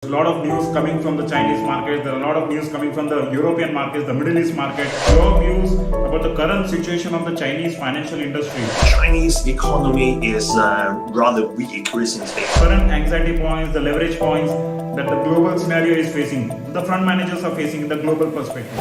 There's a lot of news coming from the Chinese market. There are a lot of news coming from the European markets, the Middle East market. Your views about the current situation of the Chinese financial industry. Chinese economy is rather weak recently. Current anxiety points, the leverage points that the global scenario is facing, the fund managers are facing in the global perspective.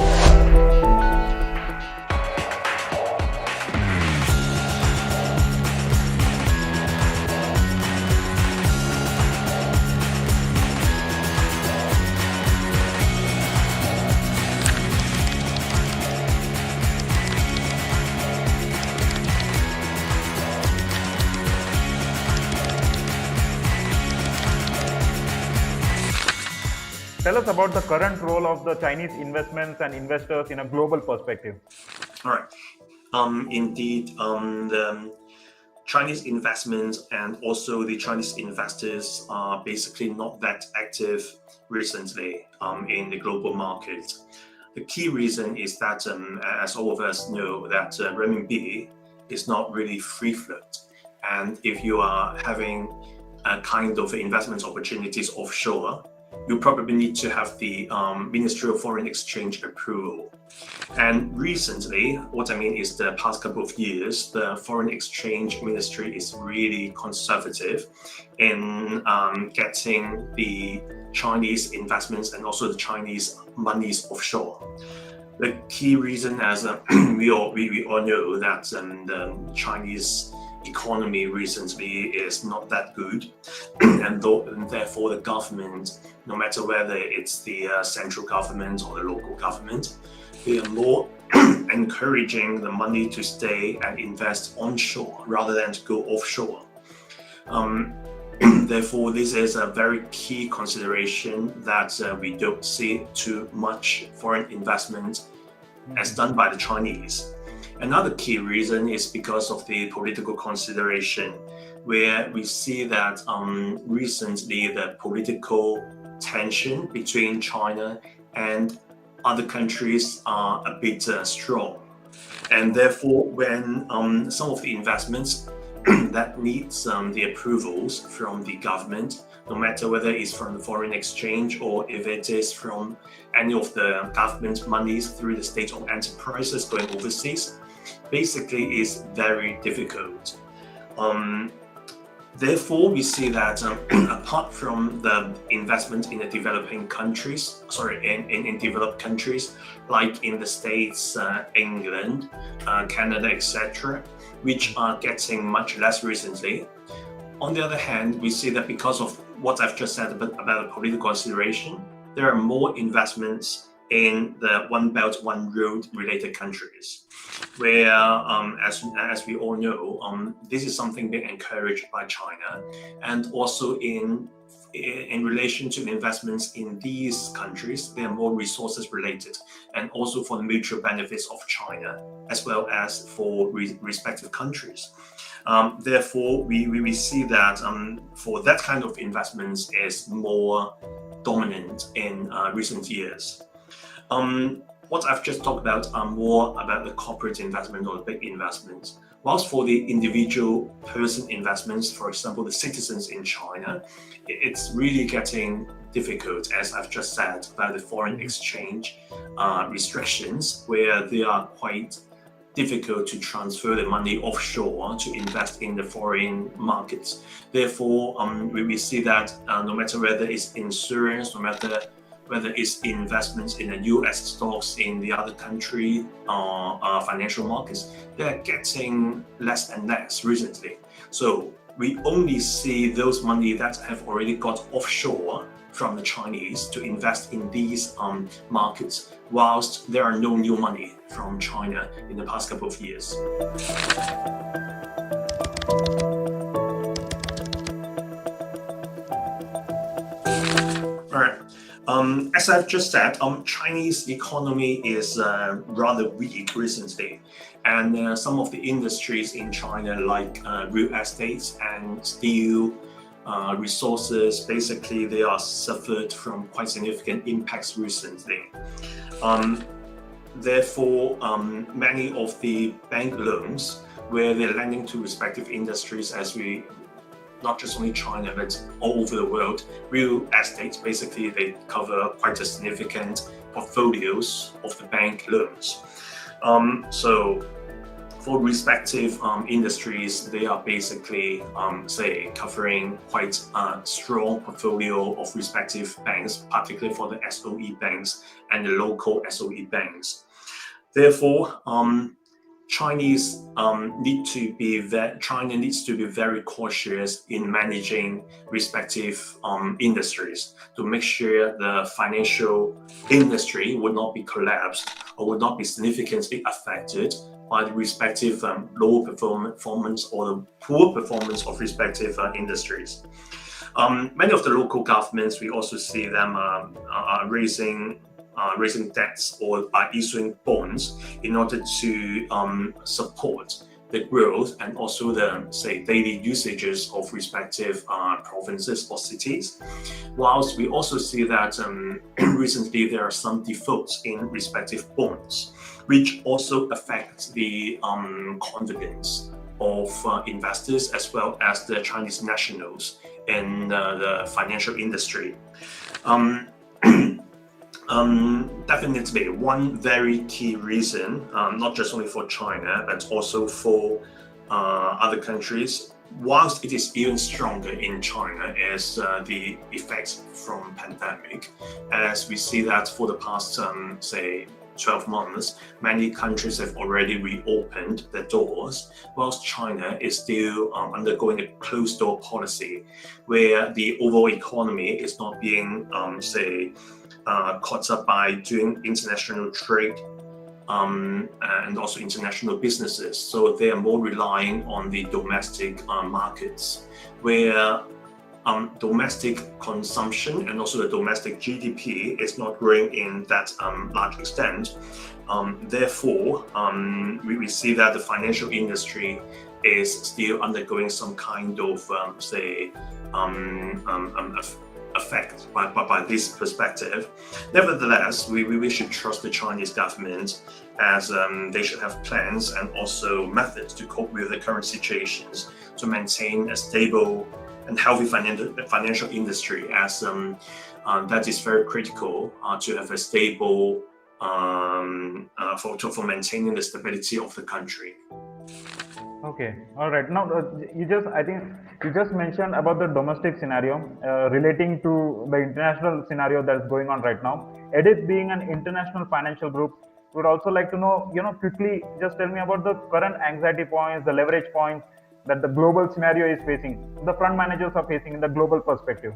Tell us about the current role of the Chinese investments and investors in a global perspective. All right. Indeed, the Chinese investments and also the Chinese investors are basically not that active recently in the global market. The key reason is that, as all of us know, that renminbi is not really free float, and if you are having a kind of investment opportunities offshore, you probably need to have the Ministry of Foreign Exchange approval. And recently, what I mean is the past couple of years, the Foreign Exchange Ministry is really conservative in getting the Chinese investments and also the Chinese monies offshore. The key reason, as we all know, that the Chinese economy recently is not that good, and therefore the government, no matter whether it's the central government or the local government, they are more encouraging the money to stay and invest onshore rather than to go offshore. Therefore, this is a very key consideration that we don't see too much foreign investment as done by the Chinese. Another key reason is because of the political consideration, where we see that recently the political tension between China and other countries are a bit strong. And therefore, when some of the investments that needs the approvals from the government, no matter whether it's from the foreign exchange or if it is from any of the government monies through the state-owned enterprises going overseas, basically is very difficult. Therefore, we see that apart from the investment in the developing countries, in developed countries like in the States, England, Canada, etc., which are getting much less recently. On the other hand, we see that because of what I've just said about the political consideration, there are more investments in the One Belt, One Road related countries, where, as we all know, this is something being encouraged by China, and also in relation to investments in these countries, they are more resources related, and also for the mutual benefits of China as well as for respective countries. Therefore, we see that for that kind of investments is more dominant in recent years. What I've just talked about are more about the corporate investment or the big investments. Whilst for the individual person investments, for example, the citizens in China, it's really getting difficult, as I've just said, about the foreign exchange restrictions, where they are quite difficult to transfer the money offshore to invest in the foreign markets. Therefore, we see that no matter whether it's insurance, no matter whether it's investments in the US stocks in the other country or financial markets, they're getting less and less recently. So we only see those money that have already got offshore from the Chinese to invest in these markets, whilst there are no new money from China in the past couple of years. All right. As I've just said, Chinese economy is rather weak recently, and some of the industries in China, like real estate and steel, resources, basically they are suffered from quite significant impacts recently. Therefore, many of the bank loans where they're lending to respective industries, as we not just only China, but all over the world, real estate, basically they cover quite a significant portfolios of the bank loans. So for respective industries, they are basically, say, covering quite a strong portfolio of respective banks, particularly for the SOE banks and the local SOE banks. Therefore, China needs to be very cautious in managing respective industries to make sure the financial industry would not be collapsed or would not be significantly affected by the respective low performance or the poor performance of respective industries. Many of the local governments, we also see them raising debts or by issuing bonds in order to support the growth and also the, say, daily usages of respective provinces or cities. Whilst we also see that recently there are some defaults in respective bonds, which also affect the confidence of investors as well as the Chinese nationals in the financial industry. Definitely one very key reason, not just only for China, but also for other countries, whilst it is even stronger in China, is the effects from pandemic. As we see that for the past, say, 12 months, many countries have already reopened their doors, whilst China is still undergoing a closed door policy, where the overall economy is not being, caught up by doing international trade and also international businesses. So they are more relying on the domestic markets, where domestic consumption and also the domestic GDP is not growing in that large extent. Therefore, we see that the financial industry is still undergoing some kind of, effect by this perspective. Nevertheless, we should trust the Chinese government, as they should have plans and also methods to cope with the current situations to maintain a stable and healthy financial industry, as that is very critical to have a stable for maintaining the stability of the country. Okay, all right. Now, I think you just mentioned about the domestic scenario relating to the international scenario that's going on right now. Edith, being an international financial group, would also like to know, quickly, just tell me about the current anxiety points, the leverage points that the global scenario is facing, the fund managers are facing in the global perspective.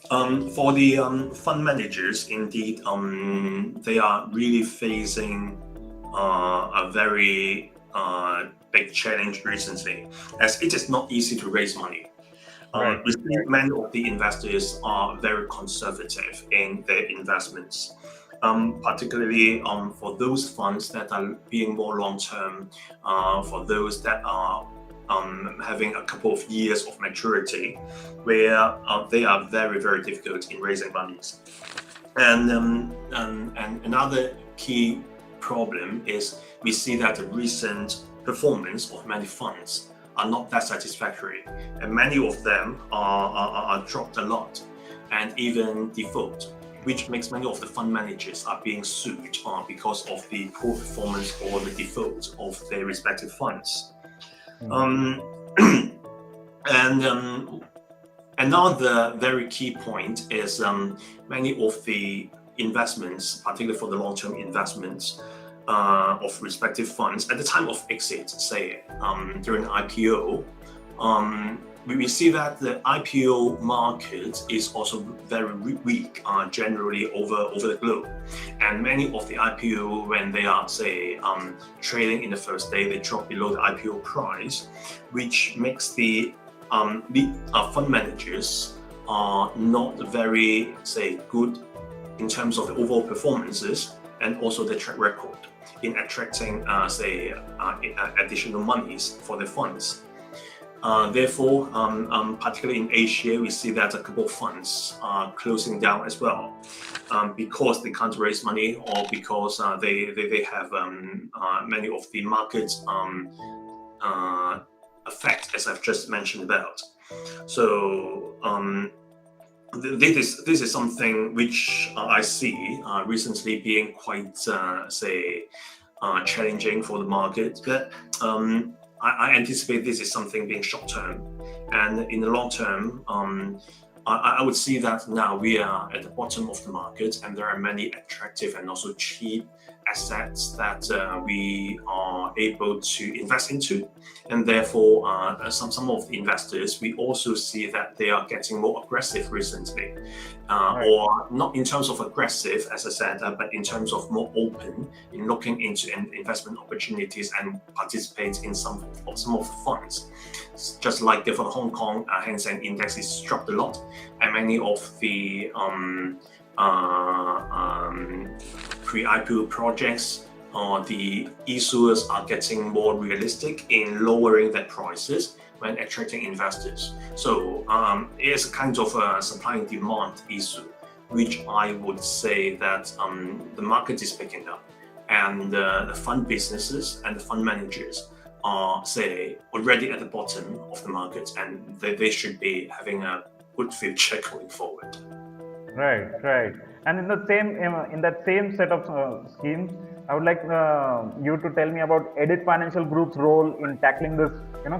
For the fund managers, indeed, they are really facing a very big challenge recently, as it is not easy to raise money. Right. We see many of the investors are very conservative in their investments, particularly for those funds that are being more long-term, for those that are having a couple of years of maturity, where they are very, very difficult in raising monies. And another key problem is we see that the recent performance of many funds are not that satisfactory, and many of them are dropped a lot and even default, which makes many of the fund managers are being sued because of the poor performance or the default of their respective funds. Another very key point is many of the investments, particularly for the long-term investments of respective funds, at the time of exit, say during IPO, we see that the IPO market is also very weak generally over the globe. And many of the IPO, when they are, say, trading in the first day, they drop below the IPO price, which makes the fund managers not very, say, good in terms of the overall performances and also the track record in attracting, additional monies for the funds. Therefore, particularly in Asia, we see that a couple of funds are closing down as well, because they can't raise money, or because they have many of the markets effect, as I've just mentioned about. So this is something which I see recently being quite, challenging for the market. But I anticipate this is something being short term, and in the long term, I would see that now we are at the bottom of the market, and there are many attractive and also cheap assets that we are able to invest into, and therefore some of the investors, we also see that they are getting more aggressive recently, or not in terms of aggressive, as I said, but in terms of more open in looking into investment opportunities and participate in some of the funds. Just like for the Hong Kong Hang Seng Index is dropped a lot, and many of the pre-IPO projects or the issuers are getting more realistic in lowering their prices when attracting investors. So it's a kind of a supply and demand issue, which I would say that the market is picking up, and the fund businesses and the fund managers are, say, already at the bottom of the market, and they should be having a good future going forward. Right. And in that same set of schemes, I would like you to tell me about Edit Financial Group's role in tackling this,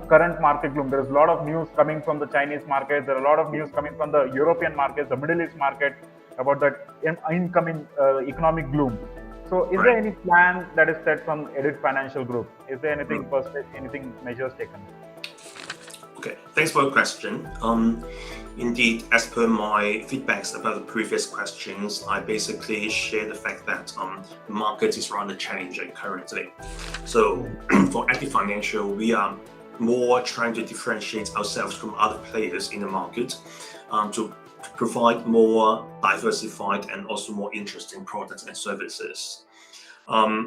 current market gloom. There is a lot of news coming from the Chinese market. There are a lot of news coming from the European markets, the Middle East market, about that incoming economic gloom. So, is there any plan that is set from Edit Financial Group? Is there anything measures taken? Okay, thanks for the question. Indeed, as per my feedbacks about the previous questions, I basically share the fact that the market is rather challenging currently. So for Active Financial, we are more trying to differentiate ourselves from other players in the market to provide more diversified and also more interesting products and services.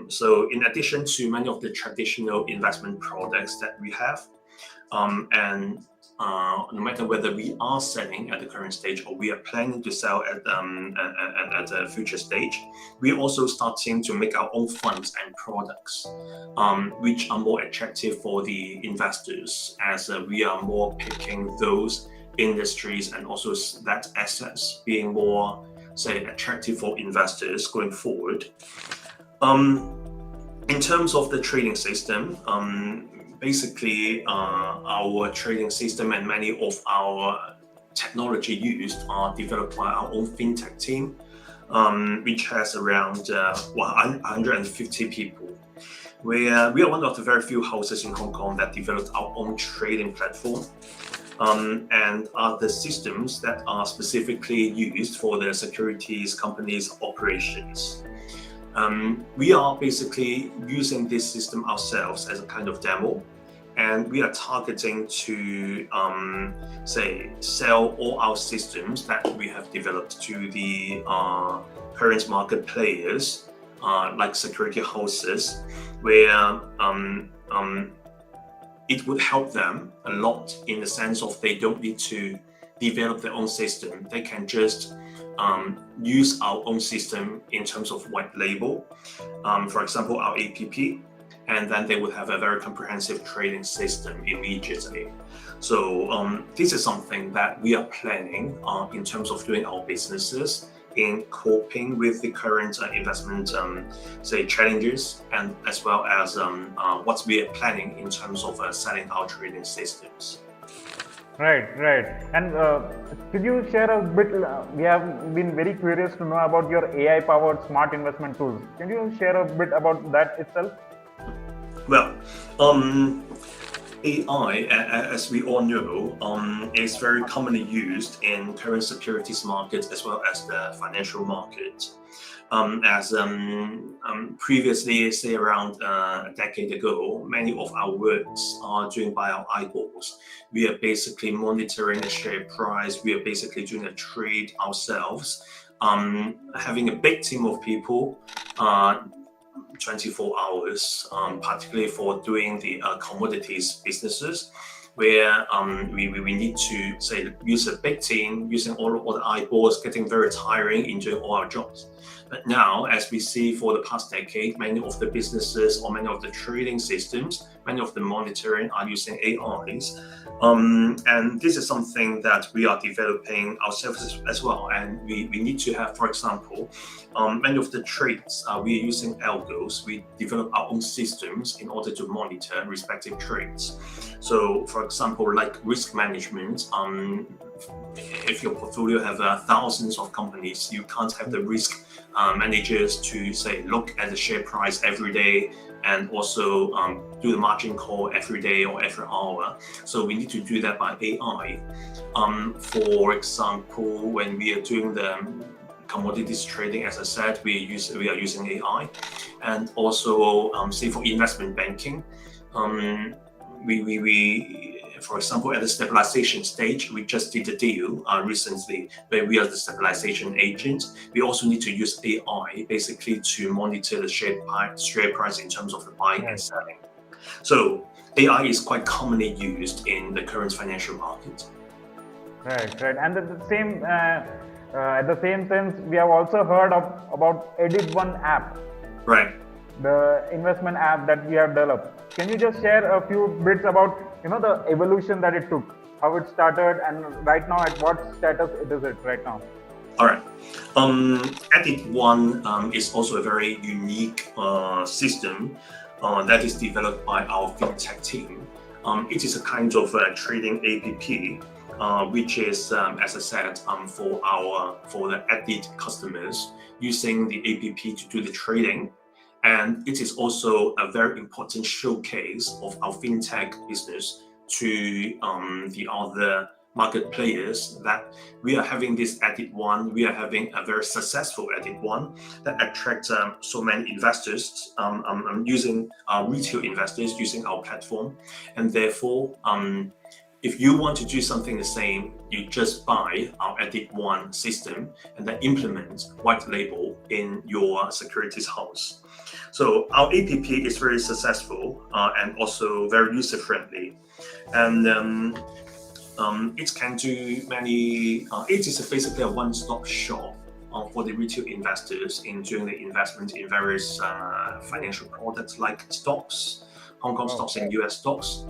So in addition to many of the traditional investment products that we have, and no matter whether we are selling at the current stage or we are planning to sell at a future stage, we are also starting to make our own funds and products, which are more attractive for the investors, as we are more picking those industries and also that assets being more, say, attractive for investors going forward. In terms of the trading system, basically our trading system and many of our technology used are developed by our own fintech team, which has around 150 people. We are one of the very few houses in Hong Kong that developed our own trading platform, and are the systems that are specifically used for the securities companies' operations. We are basically using this system ourselves as a kind of demo, and we are targeting to sell all our systems that we have developed to the current market players, like security houses, where it would help them a lot in the sense of they don't need to develop their own system. They can just use our own system in terms of white label, for example, our APP, and then they would have a very comprehensive trading system immediately. So this is something that we are planning in terms of doing our businesses in coping with the current investment challenges, and as well as what we are planning in terms of selling our trading systems. Right. And could you share a bit? We have been very curious to know about your AI-powered smart investment tools. Can you share a bit about that itself? Well, AI, as we all know, is very commonly used in current securities markets as well as the financial market. As previously, say around a decade ago, many of our works are doing by our eyeballs. We are basically monitoring the share price. We are basically doing a trade ourselves, having a big team of people, 24 hours, particularly for doing the commodities businesses, where we need to use a big team, using all the eyeballs, getting very tiring in doing all our jobs. But now, as we see for the past decade, many of the businesses or many of the trading systems many of the monitoring are using AIs. And this is something that we are developing ourselves as well. And we need to have, for example, many of the trades, we are using algos. We develop our own systems in order to monitor respective trades. So, for example, like risk management, if your portfolio have thousands of companies, you can't have the risk managers to say look at the share price every day and also do the margin call every day or every hour. So we need to do that by AI. For example, when we are doing the commodities trading, as I said, we are using AI, and also say for investment banking, we for example, at the stabilization stage, we just did a deal recently where we are the stabilization agent. We also need to use AI basically to monitor the share price in terms of the buying and selling. So AI is quite commonly used in the current financial market. Right. And at the same sense, we have also heard about Edit One app. Right. The investment app that we have developed. Can you just share a few bits about the evolution that it took, how it started, and right now at what status it is right now? All right. Edit One is also a very unique system that is developed by our fintech team. It is a kind of trading app, which is, as I said, for the Edit customers using the app to do the trading. And it is also a very important showcase of our fintech business to the other market players, that we are having this Edit One, we are having a very successful Edit One that attracts so many investors using retail investors using our platform. And therefore, if you want to do something the same, you just buy our Edit One system and then implement white label in your securities house. So our app is very successful and also very user-friendly. And it can do many, it is basically a one-stop shop for the retail investors in doing the investment in various financial products like stocks, Hong Kong stocks and US stocks,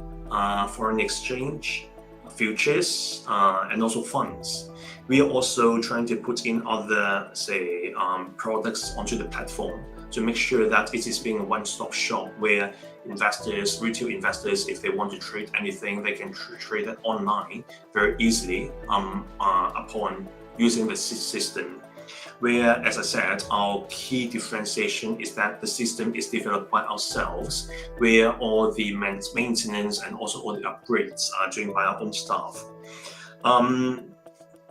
foreign exchange, futures, and also funds. We are also trying to put in other, say, products onto the platform to make sure that it is being a one-stop shop where investors, retail investors, if they want to trade anything, they can trade it online very easily upon using the system. Where, as I said, our key differentiation is that the system is developed by ourselves, where all the maintenance and also all the upgrades are done by our own staff.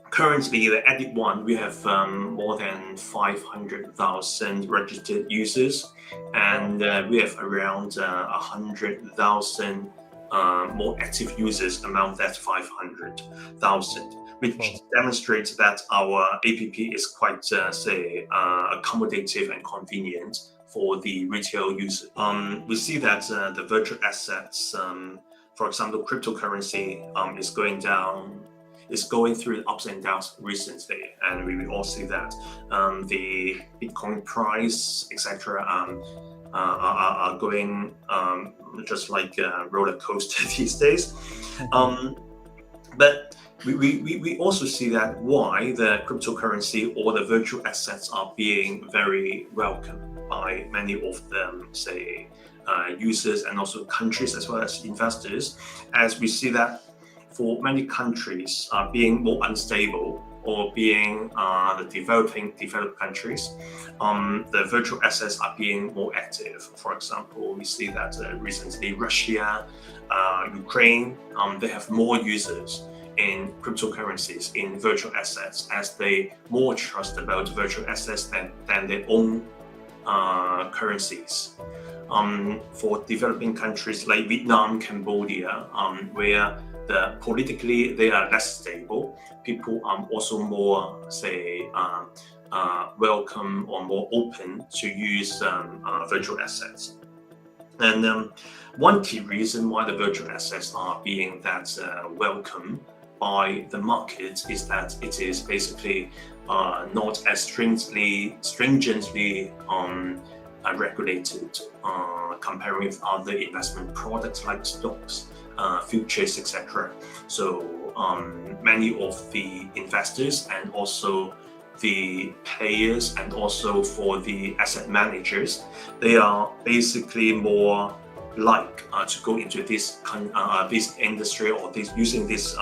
Currently, the Edit One, we have more than 500,000 registered users, and we have around 100,000 more active users among that 500,000, which demonstrates that our app is quite, accommodative and convenient for the retail user. We see that the virtual assets, for example, cryptocurrency, is going through ups and downs recently, and we will all see that the Bitcoin price, etc., are going just like a roller coaster these days. But we also see that why the cryptocurrency or the virtual assets are being very welcomed by many of them, say, users and also countries as well as investors, as we see that for many countries being more unstable or being the developed countries, the virtual assets are being more active. For example, we see that recently Russia, Ukraine, they have more users in cryptocurrencies, in virtual assets, as they more trust about virtual assets than their own currencies. For developing countries like Vietnam, Cambodia, where politically they are less stable, people are also more, say, welcome or more open to use virtual assets. And one key reason why the virtual assets are being that welcome by the market is that it is basically not as stringently regulated comparing with other investment products like stocks, futures, etc. So many of the investors and also the players and also for the asset managers, they are basically more like to go into this industry or using this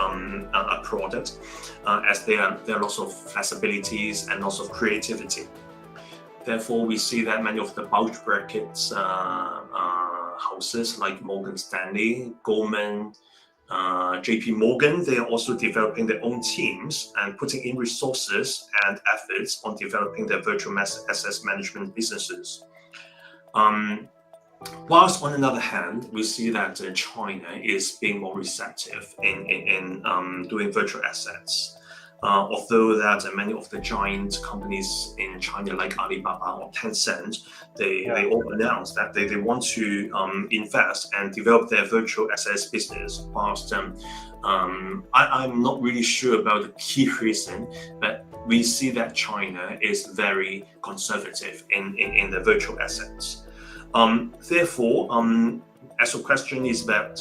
product as there are lots of flexibilities and lots of creativity. Therefore, we see that many of the bulge brackets houses like Morgan Stanley, Goldman, JP Morgan, they are also developing their own teams and putting in resources and efforts on developing their virtual assets management businesses. Whilst on another hand, we see that China is being more receptive in doing virtual assets. Although that many of the giant companies in China like Alibaba or Tencent, they all announced that they want to invest and develop their virtual assets business. Whilst I'm not really sure about the key reason, but we see that China is very conservative in the virtual assets. Therefore, as your question is about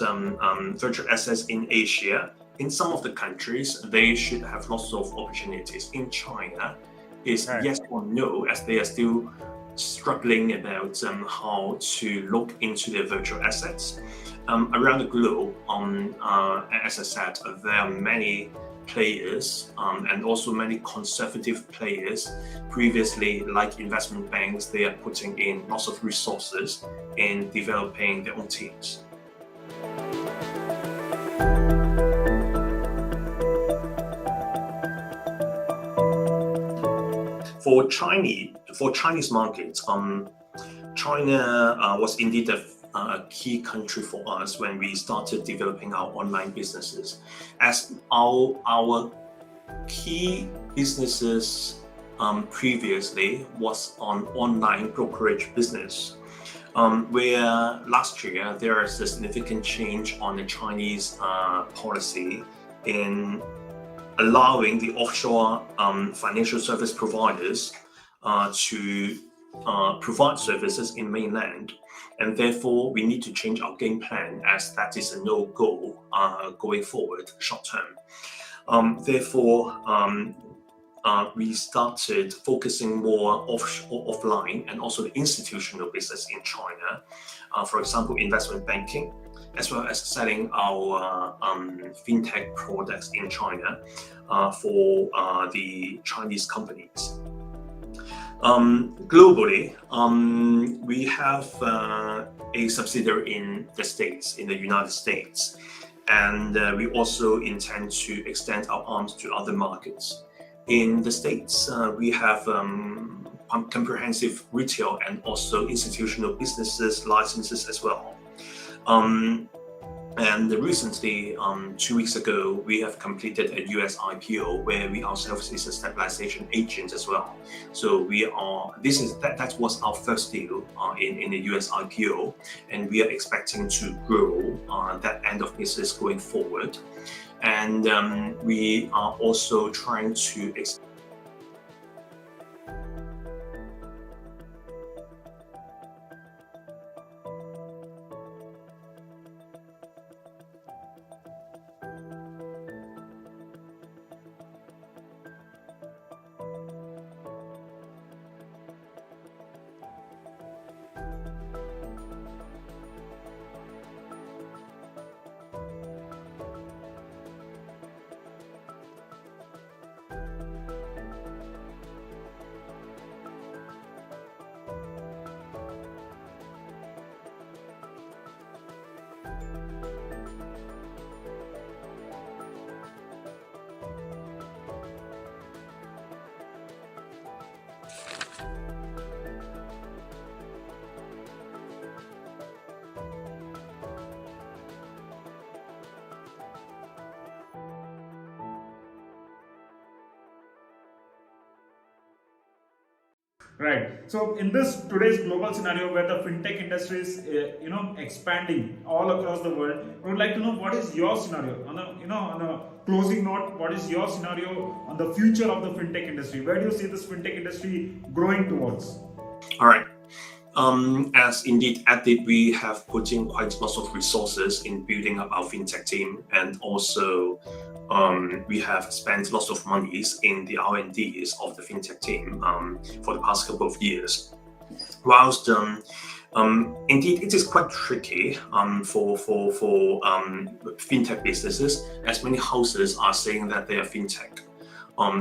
virtual assets in Asia, in some of the countries, they should have lots of opportunities. In China, is yes or no, as they are still struggling about how to look into their virtual assets. Around the globe, as I said, there are many players and also many conservative players. Previously, like investment banks, they are putting in lots of resources in developing their own teams. For Chinese markets, China was indeed a key country for us when we started developing our online businesses, as our key businesses previously was on online brokerage business, where last year there is a significant change on the Chinese policy in allowing the offshore financial service providers to provide services in mainland, and therefore we need to change our game plan, as that is a no-go going forward short term. Therefore, we started focusing more offline and also the institutional business in China. For example, investment banking, as well as selling our fintech products in China for the Chinese companies. Globally, we have a subsidiary in the States, in the United States, and we also intend to extend our arms to other markets. In the States, we have comprehensive retail and also institutional businesses licenses as well. And recently, 2 weeks ago, we have completed a US IPO where we ourselves is a stabilization agent as well. So that was our first deal in the US IPO, and we are expecting to grow that end of business going forward. And we are also trying to Right. So in today's global scenario where the fintech industry is, expanding all across the world, I would like to know what is your scenario on a closing note. What is your scenario on the future of the fintech industry? Where do you see this fintech industry growing towards? All right. As indeed Edit, we have put in quite lots of resources in building up our fintech team, and also we have spent lots of monies in the R&Ds of the fintech team for the past couple of years. Whilst indeed it is quite tricky for fintech businesses, as many houses are saying that they are fintech.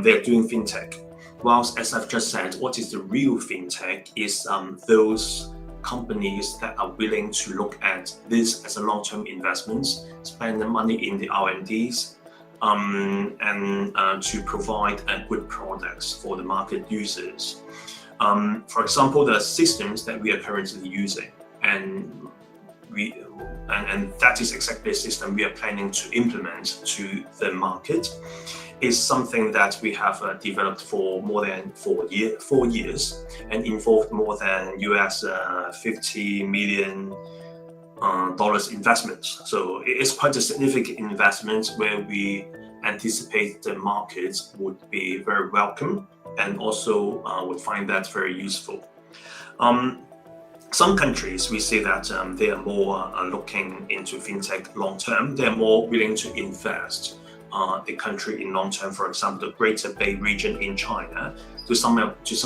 They are doing fintech. Whilst, as I've just said, what is the real fintech is those companies that are willing to look at this as a long-term investment, spend the money in the R&Ds, and to provide good products for the market users. For example, the systems that we are currently using, and that is exactly a system we are planning to implement to the market, is something that we have developed for more than 4 years and involved more than US $50 million investment. So it is quite a significant investment where we anticipate the market would be very welcome and also would find that very useful. Some countries, we see that they are more looking into fintech long term. They are more willing to invest the country in long term. For example, the Greater Bay region in China, to some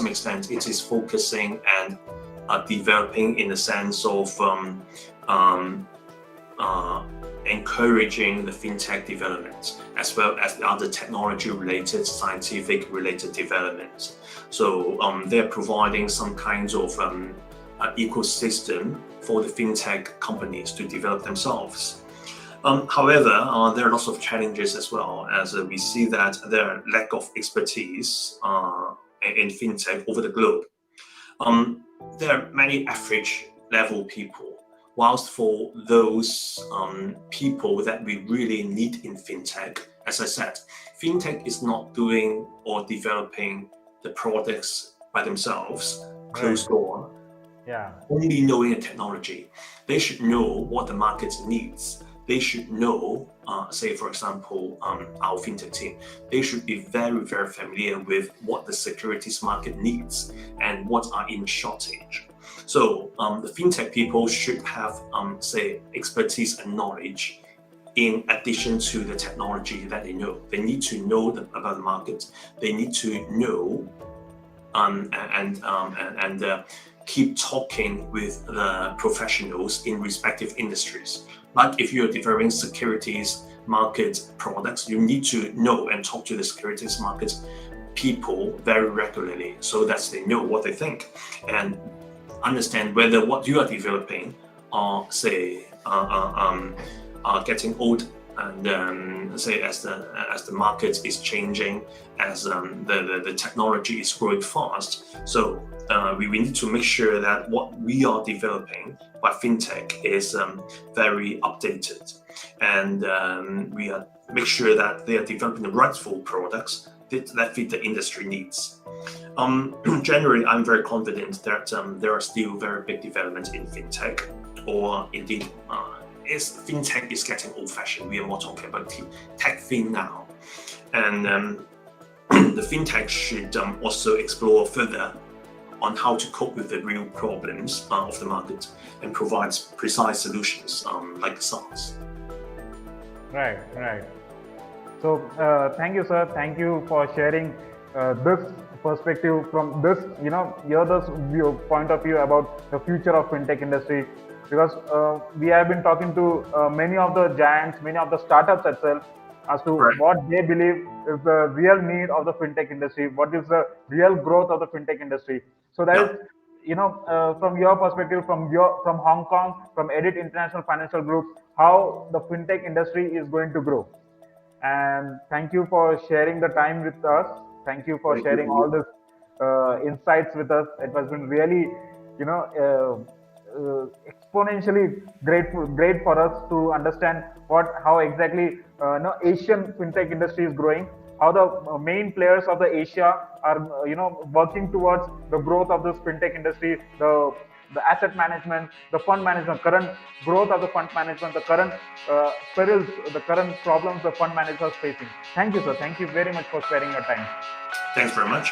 extent, it is focusing and developing in the sense of encouraging the fintech development as well as the other technology-related, scientific-related developments. So they're providing some kinds of ecosystem for the fintech companies to develop themselves. However, there are lots of challenges as well, as we see that there are lack of expertise in fintech over the globe. There are many average level people, whilst for those people that we really need in fintech, as I said, fintech is not doing or developing the products by themselves, closed door. Yeah. Only knowing the technology. They should know what the market needs. They should know, say for example, our fintech team, they should be very, very familiar with what the securities market needs and what are in shortage. So the fintech people should have, say, expertise and knowledge in addition to the technology that they know. They need to know about the market. They need to know and keep talking with the professionals in respective industries. Like if you're developing securities market products, you need to know and talk to the securities market people very regularly so that they know what they think and understand whether what you are developing are, say, are getting old, and say as the market is changing, as the technology is growing fast. So we need to make sure that what we are developing by fintech is very updated, and we make sure that they are developing the rightful products that fit the industry needs. Generally, I'm very confident that there are still very big developments in fintech, or indeed, fintech is getting old-fashioned. We are more talking about tech fin now, and the fintech should also explore further on how to cope with the real problems of the market and provide precise solutions like SaaS. Right. So thank you, sir. Thank you for sharing this perspective from this, your point of view about the future of fintech industry. Because we have been talking to many of the giants, many of the startups itself, as to what they believe is the real need of the fintech industry, what is the real growth of the fintech industry. So that is, from your perspective, from Hong Kong, from Edit International Financial Group, how the fintech industry is going to grow. And thank you for sharing the time with us. Thank you for sharing all this insights with us. It has been really, exponentially great for us to understand how exactly Asian fintech industry is growing, how the main players of the Asia are working towards the growth of this fintech industry, the asset management, the fund management, current growth of the fund management, the current perils, the current problems the fund managers are facing. Thank you, sir. Thank you very much for sparing your time. Thanks very much.